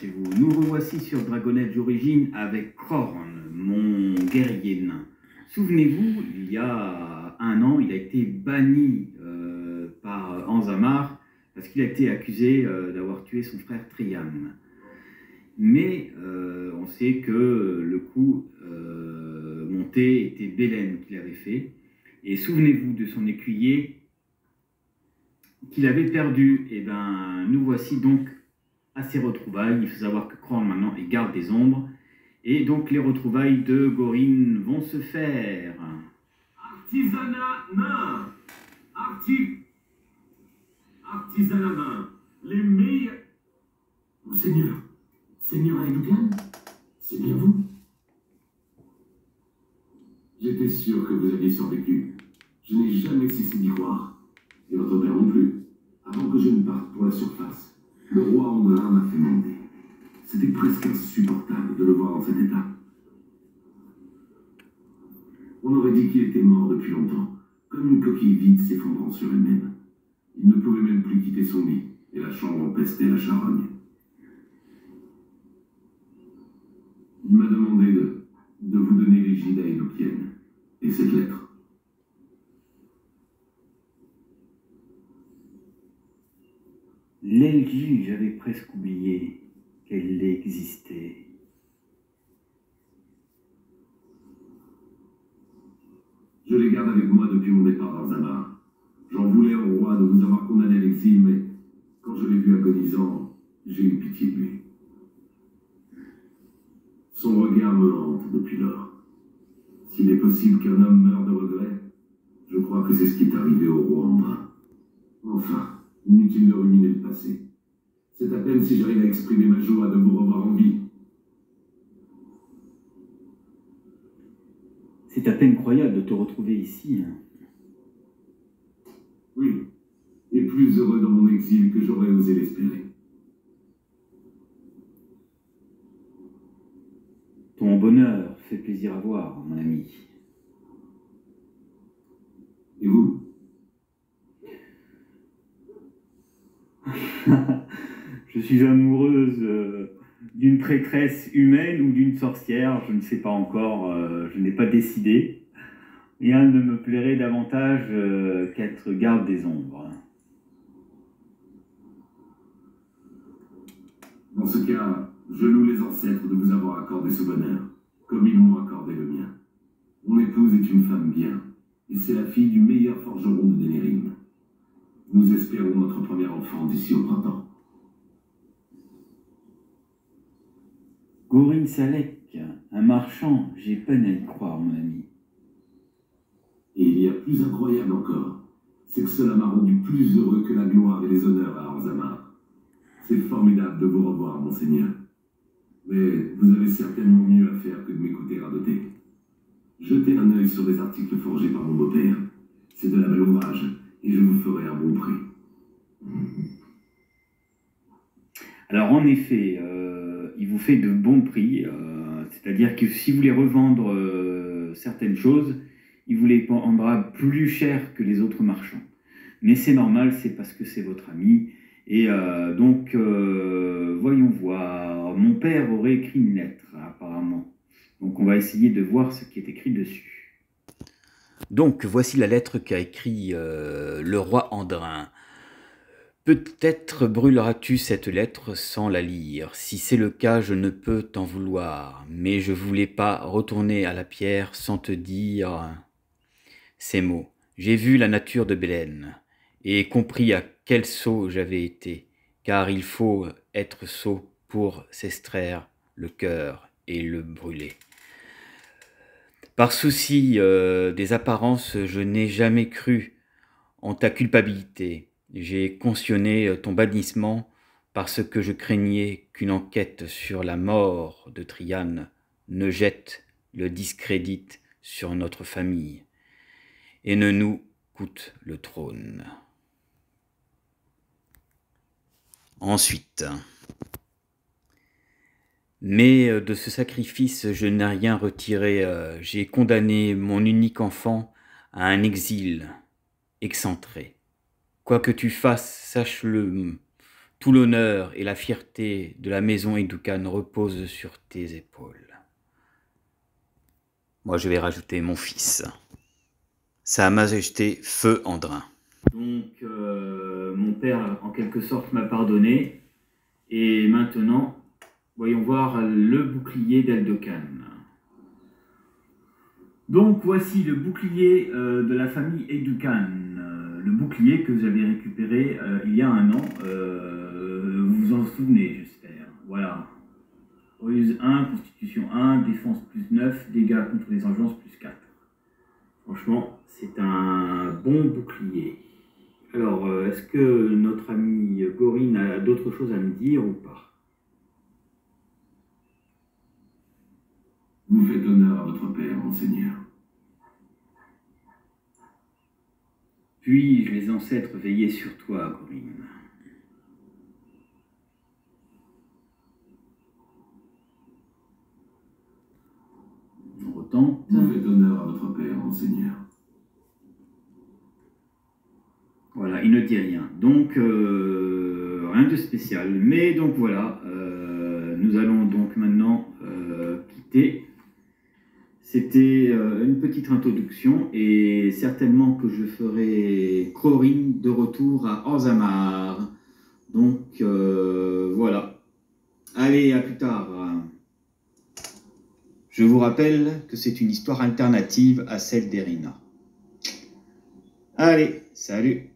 chez vous. Nous revoici sur Dragon Age Origins avec Khorne, mon guerrier nain. Souvenez-vous, il y a un an, il a été banni par Anzamar parce qu'il a été accusé d'avoir tué son frère Trian. Mais on sait que le coup monté était Belen qui l'avait fait. Et souvenez-vous de son écuyer qu'il avait perdu. Et ben, nous voici donc à ses retrouvailles. Il faut savoir que Khorne maintenant est garde des ombres. Et donc les retrouvailles de Gorin vont se faire. Artisanat nain. Artisanat nain. Les meilleurs... Monseigneur, Seigneur Aïdoukan, c'est bien vous? J'étais sûr que vous aviez survécu. Je n'ai jamais cessé d'y croire. Et votre père non plus. Avant que je ne parte pour la surface, le roi Andrin m'a fait mander. C'était presque insupportable de le voir dans cet état. On aurait dit qu'il était mort depuis longtemps, comme une coquille vide s'effondrant sur elle-même. Il ne pouvait même plus quitter son lit, et la chambre empestait la charogne. Il m'a demandé de vous donner l'égide aïdoukienne et cette lettre. L'Elgile, j'avais presque oublié qu'elle existait. Je les garde avec moi depuis mon départ dans Zamar. J'en voulais au roi de vous avoir condamné à l'exil, mais quand je l'ai vu agonisant, j'ai eu pitié de lui. Son regard me hante depuis lors. S'il est possible qu'un homme meure de regret, je crois que c'est ce qui est arrivé au roi Andrin. Enfin, inutile de ruminer le passé. C'est à peine si j'arrive à exprimer ma joie de vous revoir en vie. C'est à peine croyable de te retrouver ici. Oui, et plus heureux dans mon exil que j'aurais osé l'espérer. Ton bonheur fait plaisir à voir, mon ami. Et vous? Je suis amoureuse d'une prêtresse humaine ou d'une sorcière, je ne sais pas encore, je n'ai pas décidé. Rien ne me plairait davantage qu'être garde des ombres. Dans ce cas, je loue les ancêtres de vous avoir accordé ce bonheur, comme ils m'ont accordé le mien. Mon épouse est une femme bien, et c'est la fille du meilleur forgeron de Denerim. Nous espérons notre premier enfant d'ici au printemps. Gorin Salek, un marchand, j'ai peine à y croire, mon ami. Et il y a plus incroyable encore, c'est que cela m'a rendu plus heureux que la gloire et les honneurs à Orzammar. C'est formidable de vous revoir, monseigneur. Mais vous avez certainement mieux à faire que de m'écouter radoter. Jetez un œil sur des articles forgés par mon beau-père. C'est de la belle ouvrage, et je vous ferai un bon prix. Alors en effet, il vous fait de bons prix, c'est-à-dire que si vous voulez revendre certaines choses, il vous les vendra plus cher que les autres marchands. Mais c'est normal, c'est parce que c'est votre ami. Et donc, voyons voir. Mon père aurait écrit une lettre, apparemment. Donc on va essayer de voir ce qui est écrit dessus. Donc voici la lettre qu'a écrit le roi Andrin. Peut-être brûleras-tu cette lettre sans la lire. Si c'est le cas, je ne peux t'en vouloir. Mais je voulais pas retourner à la pierre sans te dire ces mots. J'ai vu la nature de Belen et compris à quel sot j'avais été, car il faut être sot pour s'extraire le cœur et le brûler. Par souci des apparences, je n'ai jamais cru en ta culpabilité. J'ai cautionné ton bannissement parce que je craignais qu'une enquête sur la mort de Trian ne jette le discrédit sur notre famille et ne nous coûte le trône. Ensuite, mais de ce sacrifice, je n'ai rien retiré. J'ai condamné mon unique enfant à un exil excentré. Quoi que tu fasses, sache-le Tout l'honneur et la fierté de la maison Edoukan reposent sur tes épaules. Moi, je vais rajouter mon fils. Sa Majesté Feu Andrin. Donc, mon père, en quelque sorte, m'a pardonné. Et maintenant, voyons voir le bouclier d'Eldokan. Donc, voici le bouclier de la famille Edoukan. Le bouclier que vous avez récupéré il y a un an. Vous vous en souvenez, j'espère. Voilà. Ruse 1, Constitution 1, Défense plus 9, Dégâts contre les engeances plus 4. Franchement, c'est un bon bouclier. Alors, est-ce que notre ami Gorine a d'autres choses à me dire ou pas? Vous faites honneur à votre père, monseigneur. Puis-je les ancêtres veiller sur toi, Gorine? On retente. Vous faites honneur à votre père, monseigneur. Voilà, il ne dit rien. Donc, rien de spécial. Mais donc voilà, nous allons donc maintenant quitter. C'était une petite introduction et certainement que je ferai Corinne de retour à Orzammar. Donc voilà. Allez, à plus tard. Je vous rappelle que c'est une histoire alternative à celle d'Erina. Allez, salut!